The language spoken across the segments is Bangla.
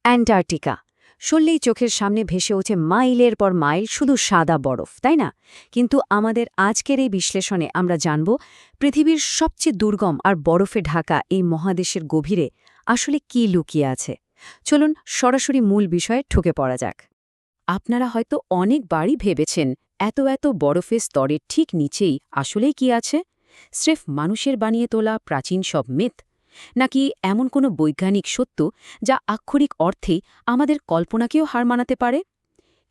অ্যান্টার্কটিকা শুনলেই চোখের সামনে ভেসে ওঠে মাইলের পর মাইল শুধু সাদা বরফ, তাই না? কিন্তু আমাদের আজকের এই বিশ্লেষণে আমরা জানব পৃথিবীর সবচেয়ে দুর্গম আর বরফে ঢাকা এই মহাদেশের গভীরে আসলে কী লুকিয়ে আছে। চলুন সরাসরি মূল বিষয়ে ঢুকে পড়া যাক। আপনারা হয়তো অনেকবারই ভেবেছেন এত এত বরফের স্তরের ঠিক নিচেই আসলেই কি আছে? স্রেফ মানুষের বানিয়ে তোলা প্রাচীন সব মিথ, নাকি এমন কোনো বৈজ্ঞানিক সত্য যা আক্ষরিক অর্থেই আমাদের কল্পনাকেও হার মানাতে পারে?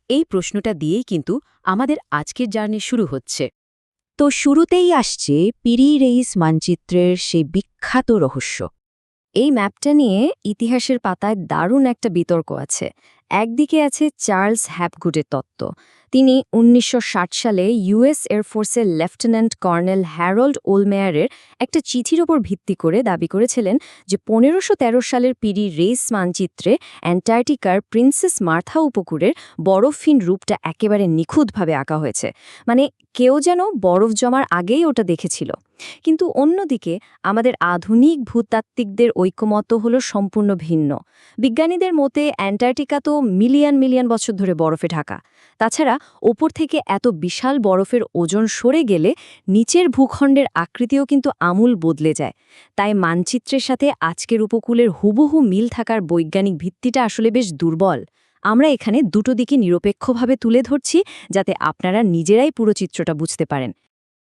এই প্রশ্নটা দিয়েই কিন্তু আমাদের আজকের জার্নি শুরু হচ্ছে। তো শুরুতেই আসছে পিরি রেইস মানচিত্রের সেই বিখ্যাত রহস্য। এই ম্যাপটা নিয়ে ইতিহাসের পাতায় দারুণ একটা বিতর্ক আছে। একদিকে আছে চার্লস হ্যাপগুডের তত্ত্ব। তিনি ১৯৬০ সালে ইউএস এয়ারফোর্সের লেফটেন্যান্ট কর্নেল হ্যারল্ড ওলমেয়ারের একটা চিঠির ওপর ভিত্তি করে দাবি করেছিলেন যে ১৫১৩ সালের পিরি রেইস মানচিত্রে অ্যান্টার্কটিকার প্রিন্সেস মার্থা উপকূলের বরফহীন রূপটা একেবারে নিখুঁতভাবে আঁকা হয়েছে। মানে কেউ যেন বরফ জমার আগেই ওটা দেখেছিল। কিন্তু অন্যদিকে আমাদের আধুনিক ভূতাত্ত্বিকদের ঐকমত্য হল সম্পূর্ণ ভিন্ন। বিজ্ঞানীদের মতে অ্যান্টার্কটিকা তো মিলিয়ন মিলিয়ন বছর ধরে বরফে ঢাকা। তাছাড়া ওপর থেকে এত বিশাল বরফের ওজন সরে গেলে নিচের ভূখণ্ডের আকৃতিও কিন্তু আমূল বদলে যায়। তাই মানচিত্রের সাথে আজকের উপকূলের হুবহু মিল থাকার বৈজ্ঞানিক ভিত্তিটা আসলে বেশ দুর্বল। আমরা এখানে দুটো দিকে নিরপেক্ষভাবে তুলে ধরছি, যাতে আপনারা নিজেরাই পুরো চিত্রটা বুঝতে পারেন।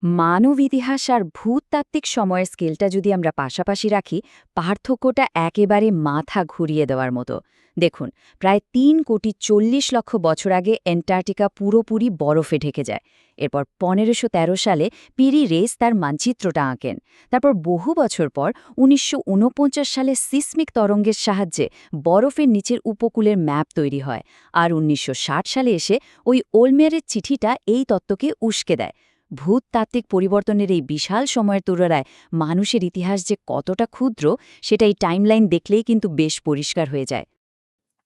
মানব ইতিহাস আর ভূতাত্ত্বিক সময়ের স্কেলটা যদি আমরা পাশাপাশি রাখি, পার্থক্যটা একেবারে মাথা ঘুরিয়ে দেওয়ার মতো। দেখুন, প্রায় ৩,৪০,০০,০০০ বছর আগে অ্যান্টার্কটিকা পুরোপুরি বরফে ঢেকে যায়। এরপর ১৫১৩ সালে পিরি রেইস তার মানচিত্রটা আঁকেন। তারপর বহু বছর পর ১৯৪৯ সালে সিসমিক তরঙ্গের সাহায্যে বরফের নিচের উপকূলের ম্যাপ তৈরি হয়। আর ১৯৬০ সালে এসে ওই ওলমেয়ারের চিঠিটা এই তত্ত্বকে উস্কে দেয়। ভূতাত্ত্বিক পরিবর্তনের এই বিশাল সময়ের তুলনায় মানুষের ইতিহাস যে কতটা ক্ষুদ্র, সেটা এই টাইমলাইন দেখলেই কিন্তু বেশ পরিষ্কার হয়ে যায়।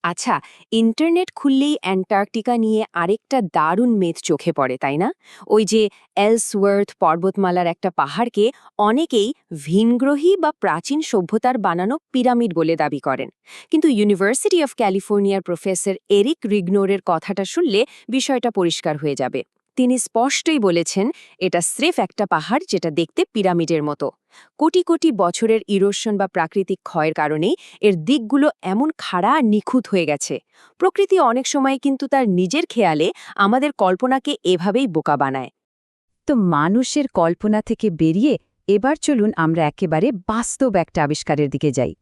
আচ্ছা, ইন্টারনেট খুললেই অ্যান্টার্কটিকা নিয়ে আরেকটা দারুণ মেদ চোখে পড়ে, তাই না? ওই যে এলসওয়ার্থ পর্বতমালার একটা পাহাড়কে অনেকেই ভিনগ্রহী বা প্রাচীন সভ্যতার বানানো পিরামিড বলে দাবি করেন। কিন্তু ইউনিভার্সিটি অফ ক্যালিফোর্নিয়ার প্রফেসর এরিক রিগনোরের কথাটা শুনলে বিষয়টা পরিষ্কার হয়ে যাবে। তিনি স্পষ্টই বলেছেন, এটা স্রেফ একটা পাহাড় যেটা দেখতে পিরামিডের মতো। কোটি কোটি বছরের ইরোশন বা প্রাকৃতিক ক্ষয়ের কারণেই এর দিকগুলো এমন খাড়া আর নিখুঁত হয়ে গেছে। প্রকৃতি অনেক সময় কিন্তু তার নিজের খেয়ালে আমাদের কল্পনাকে এভাবেই বোকা বানায়। তো মানুষের কল্পনা থেকে বেরিয়ে এবার চলুন আমরা একেবারে বাস্তব একটা আবিষ্কারের দিকে যাই।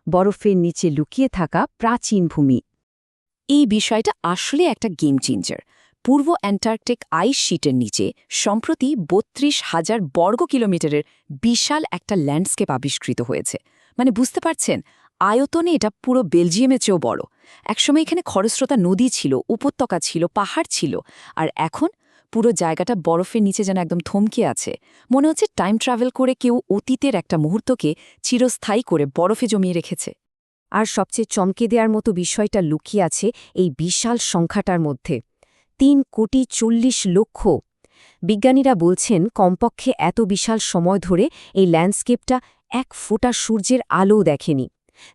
বরফের নিচে লুকিয়ে থাকা প্রাচীন ভূমি। এই বিষয়টা আসলে একটা গেম চেঞ্জার। পূর্ব অ্যান্টার্কটিক আইস শিটের নিচে সম্প্রতি ৩২,০০০ বর্গ কিলোমিটারের বিশাল একটা ল্যান্ডস্কেপ আবিষ্কৃত হয়েছে। মানে বুঝতে পারছেন, আয়তনে এটা পুরো বেলজিয়ামের চেয়েও বড়। একসময় এখানে খরস্রোতা নদী ছিল, উপত্যকা ছিল, পাহাড় ছিল, আর এখন পুরো জায়গাটা বরফের নিচে যেন একদম থমকে আছে। মনে হচ্ছে টাইম ট্রাভেল করে কেউ অতীতের একটা মুহূর্তকে চিরস্থায়ী করে বরফে জমিয়ে রেখেছে। আর সবচেয়ে চমকে দেওয়ার মতো বিষয়টা লুকিয়ে আছে এই বিশাল সংখ্যাটার মধ্যে, ৩,৪০,০০,০০০। বিজ্ঞানীরা বলছেন কমপক্ষে এত বিশাল সময় ধরে এই ল্যান্ডস্কেপটা এক ফোঁটা সূর্যের আলোও দেখেনি।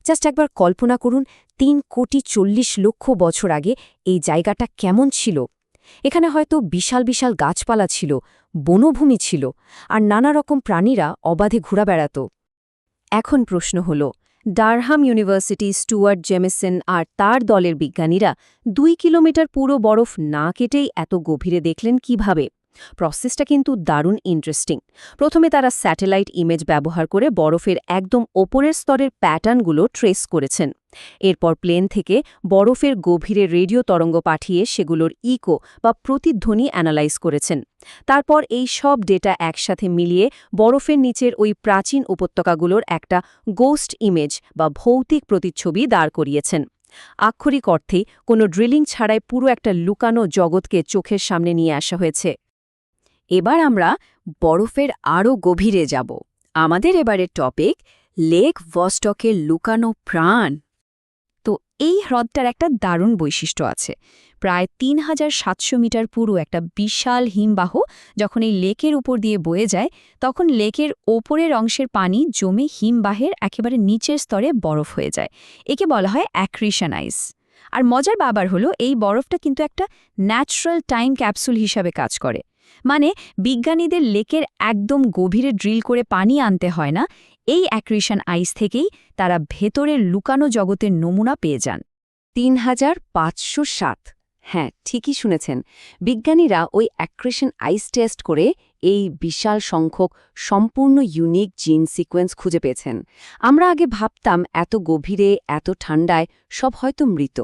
জাস্ট একবার কল্পনা করুন, ৩,৪০,০০,০০০ বছর আগে এই জায়গাটা কেমন ছিল। এখানে হয়তো বিশাল বিশাল গাছপালা ছিল, বনভূমি ছিল, আর নানা রকম প্রাণীরা অবাধে ঘুরা বেড়াত। এখন প্রশ্ন হল, ডারহাম ইউনিভার্সিটি স্টুয়ার্ট জেমিসন আর তার দলের বিজ্ঞানীরা ২ কিলোমিটার পুরো বরফ না কেটেই এত গভীরে দেখলেন কিভাবে? প্রসেসটা কিন্তু দারুণ ইন্টারেস্টিং। প্রথমে তারা স্যাটেলাইট ইমেজ ব্যবহার করে বরফের একদম ওপরের স্তরের প্যাটার্নগুলো ট্রেস করেছেন। এরপর প্লেন থেকে বরফের গভীরে রেডিও তরঙ্গ পাঠিয়ে সেগুলোর ইকো বা প্রতিধ্বনি অ্যানালাইজ করেছেন। তারপর এই সব ডেটা একসাথে মিলিয়ে বরফের নিচের ওই প্রাচীন উপত্যকাগুলোর একটা গোস্ট ইমেজ বা ভৌতিক প্রতিচ্ছবি দাঁড় করিয়েছেন। আক্ষরিক অর্থেই কোনো ড্রিলিং ছাড়াই পুরো একটা লুকানো জগৎকে চোখের সামনে নিয়ে আসা হয়েছে। এবার আমরা বরফের আরও গভীরে যাব। আমাদের এবারের টপিক লেক ভস্টকের লুকানো প্রাণ। তো এই হ্রদটার একটা দারুণ বৈশিষ্ট্য আছে। প্রায় ৩,৭০০ মিটার পুরো একটা বিশাল হিমবাহ যখন এই লেকের উপর দিয়ে বয়ে যায়, তখন লেকের ওপরের অংশের পানি জমে হিমবাহের একেবারে নিচের স্তরে বরফ হয়ে যায়। একে বলা হয় অ্যাক্রিশন আইস। আর মজার ব্যাপার হলো এই বরফটা কিন্তু একটা ন্যাচারাল টাইম ক্যাপসুল হিসাবে কাজ করে। মানে বিজ্ঞানীদের লেকের একদম গভীরে ড্রিল করে পানি আনতে হয় না, এই অ্যাক্রিশন আইস থেকেই তারা ভেতরের লুকানো জগতের নমুনা পেয়ে যান। ৩,৫০৭। হ্যাঁ, ঠিকই শুনেছেন। বিজ্ঞানীরা ওই অ্যাক্রেশন আইস টেস্ট করে এই বিশাল সংখ্যক সম্পূর্ণ ইউনিক জিন সিকোয়েন্স খুঁজে পেয়েছেন। আমরা আগে ভাবতাম এত গভীরে, এত ঠান্ডায় সব হয়তো মৃত।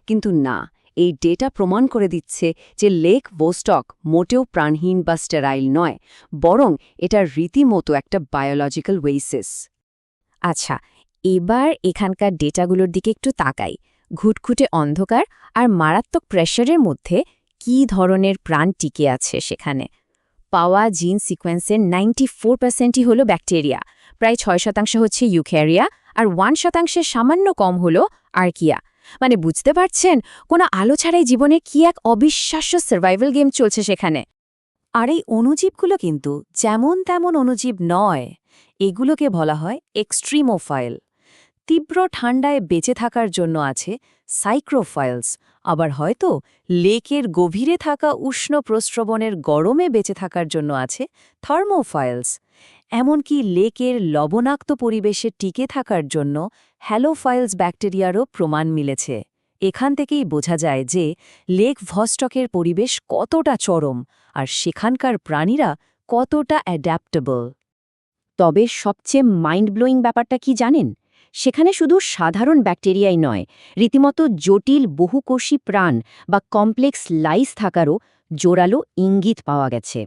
কিন্তু না, এই ডেটা প্রমাণ করে দিচ্ছে যে লেক ভোস্টক মোটেও প্রাণহীন বা স্টেরাইল নয়, বরং এটা রীতিমতো একটা বায়োলজিক্যাল ওয়েসিস। আচ্ছা, এবার এখানকার ডেটাগুলোর দিকে একটু তাকাই। ঘুটঘুটে অন্ধকার আর মারাত্মক প্রেশারের মধ্যে কী ধরনের প্রাণ টিকে আছে সেখানে? পাওয়া জিন সিকোয়েন্সের 94%ই হলো ব্যাকটেরিয়া, প্রায় 6% হচ্ছে ইউক্যারিয়া, আর 1% সামান্য কম হলো আর্কিয়া। মানে বুঝতে পারছেন, কোনো আলো ছাড়াই জীবনে কি এক অবিশ্বাস্য সার্ভাইভাল গেম চলছে সেখানে। আর এই অণুজীবগুলো কিন্তু যেমন তেমন অণুজীব নয়, এগুলোকে বলা হয় এক্সট্রিমোফাইল। তীব্র ঠান্ডায় বেঁচে থাকার জন্য আছে সাইক্রোফাইলস, আবার হয়তো লেকের গভীরে থাকা উষ্ণ প্রস্রবণের গরমে বেঁচে থাকার জন্য আছে থার্মোফাইলস। এমনকি লেকের লবণাক্ত পরিবেশে টিকে থাকার জন্য হ্যালোফাইলস ব্যাকটেরিয়ারও প্রমাণ মিলেছে। এখান থেকেই বোঝা যায় যে লেক ভস্টকের পরিবেশ কতটা চরম আর সেখানকার প্রাণীরা কতটা অ্যাডাপ্টেবল। তবে সবচেয়ে মাইন্ড ব্লোয়িং ব্যাপারটা কি জানেন? সেখানে শুধু সাধারণ ব্যাকটেরিয়াই নয়, রীতিমতো জটিল বহুকোষী প্রাণ বা কমপ্লেক্স লাইস থাকারও জোরালো ইঙ্গিত পাওয়া গেছে।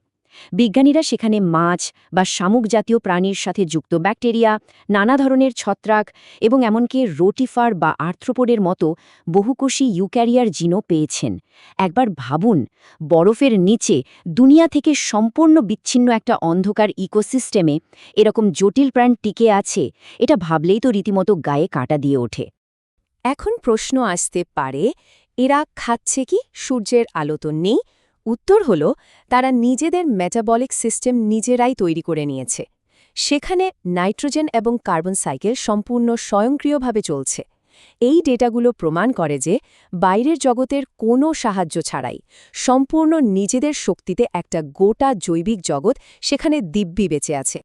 বিজ্ঞানীরা সেখানে মাছ বা শামুক জাতীয় প্রাণীর সাথে যুক্ত ব্যাকটেরিয়া, নানা ধরনের ছত্রাক এবং এমনকি রোটিফার বা আর্থ্রোপোডের মতো বহুকোষী ইউক্যারিয়ার জিনও পেয়েছেন। একবার ভাবুন, বরফের নিচে দুনিয়া থেকে সম্পূর্ণ বিচ্ছিন্ন একটা অন্ধকার ইকোসিস্টেমে এরকম জটিল প্রাণ টিকে আছে, এটা ভাবলেই তো রীতিমতো গায়ে কাঁটা দিয়ে ওঠে। এখন প্রশ্ন আসতে পারে, এরা খাচ্ছে কি? সূর্যের আলো তো নেই। উত্তর হল, তারা নিজেদের মেটাবলিক সিস্টেম নিজেরাই তৈরি করে নিয়েছে। সেখানে নাইট্রোজেন এবং কার্বন সাইকেল সম্পূর্ণ স্বয়ংক্রিয়ভাবে চলছে। এই ডেটাগুলো প্রমাণ করে যে বাইরের জগতের কোনো সাহায্য ছাড়াই সম্পূর্ণ নিজেদের শক্তিতে একটা গোটা জৈবিক জগৎ সেখানে দিব্যি বেঁচে আছে।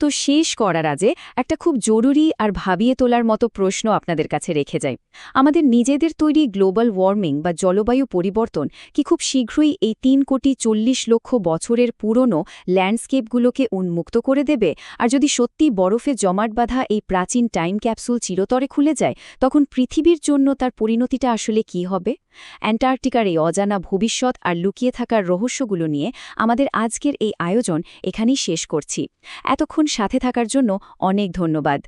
তো শেষ করার আগে একটা খুব জরুরি আর ভাবিয়ে তোলার মতো প্রশ্ন আপনাদের কাছে রেখে যাই। আমাদের নিজেদের তৈরি গ্লোবাল ওয়ার্মিং বা জলবায়ু পরিবর্তন কি খুব শীঘ্রই এই 3,40,00,000 বছরের পুরনো ল্যান্ডস্কেপগুলোকে উন্মুক্ত করে দেবে? আর যদি সত্যি বরফে জমাট বাঁধা এই প্রাচীন টাইম ক্যাপসুল চিরতরে খুলে যায়, তখন পৃথিবীর জন্য তার পরিণতিটা আসলে কি হবে? অ্যান্টার্কটিকার এই অজানা ভবিষ্যৎ আর লুকিয়ে থাকার রহস্যগুলো নিয়ে আমাদের আজকের এই আয়োজন এখানেই শেষ করছি। এতক্ষণ সাথে থাকার জন্য অনেক ধন্যবাদ।